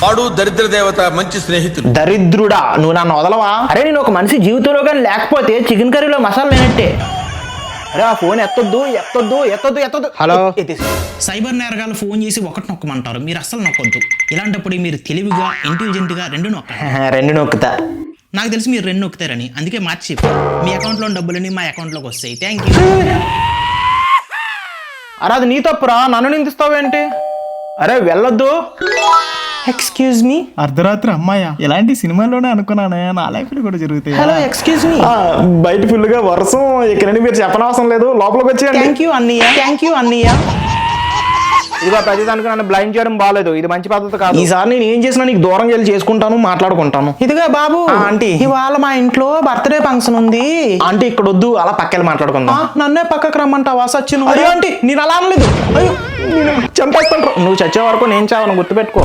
వాడు దరిద్ర దేవత మంచి స్నేహితుడు. దరిద్రుడా, నువ్వు నన్ను వదలవా? అరే నేను ఒక మనిషి జీవితంలో కానీ లేకపోతే చికెన్ కర్రీలో మసాలా లేనట్టే. అరే ఆ ఫోన్ ఎత్తొద్దు ఎత్తొద్దు ఎత్తొద్దు ఎత్తొద్దు. హలో, సైబర్ నేరగాళ్ళు ఫోన్ చేసి ఒకటి నొక్కమంటారు, మీరు అస్సలు నొక్కొద్దు. ఇలాంటప్పుడు మీరు తెలివిగా ఇంటెలిజెంట్గా రెండు నొక్కండి. రెండు నొక్కుతా. నాకు తెలిసి మీరు రెండు నొక్కుతారని, అందుకే మార్చి చెప్పాను. మీ అకౌంట్లో డబ్బులని మా అకౌంట్లోకి వస్తాయి. Thank you. అరే అది నీ తప్పురా, నన్ను నిందిస్తావేంటి? అరే వెళ్ళొద్దు. Excuse me. అర్ధరాత్రి అమ్మాయ, ఇలాంటి సినిమాల్లోనే అనుకున్నానే, నా లైఫ్ లో కూడా జరుగుతాయి. Hello excuse me. బయట ఫుల్ గా వర్షం, ఇక్కడ మీరు చెప్పనవసరం లేదు, లోపలికి వచ్చేయండి. థ్యాంక్ యూ అన్నయ్య, థ్యాంక్ యూ అన్నయ్య. ఇదిగో ప్రతిదానికి నన్ను బ్లైండ్ చేయడం బాగాలేదు, ఇది మంచి పద్ధతి కాదు. ఈసారి నేను ఏం చేసినా నీకు దూరం వెళ్ళి చేసుకుంటాను, మాట్లాడుకుంటాను. ఇదిగా బాబు ఆంటీ, ఇవాళ మా ఇంట్లో బర్త్డే ఫంక్షన్ ఉంది. ఆంటీ ఇక్కడ వద్దు, అలా పక్కకి మాట్లాడుకుందాం. నన్నే పక్కకు రమ్మంటావా? సచ్చిను. అయ్యో ఆంటీ, నేను అలా అనలేదు. అయ్యో నేను చంపేస్తాను. నువ్వు చచ్చే వరకు నేను చావను, గుర్తుపెట్టుకో.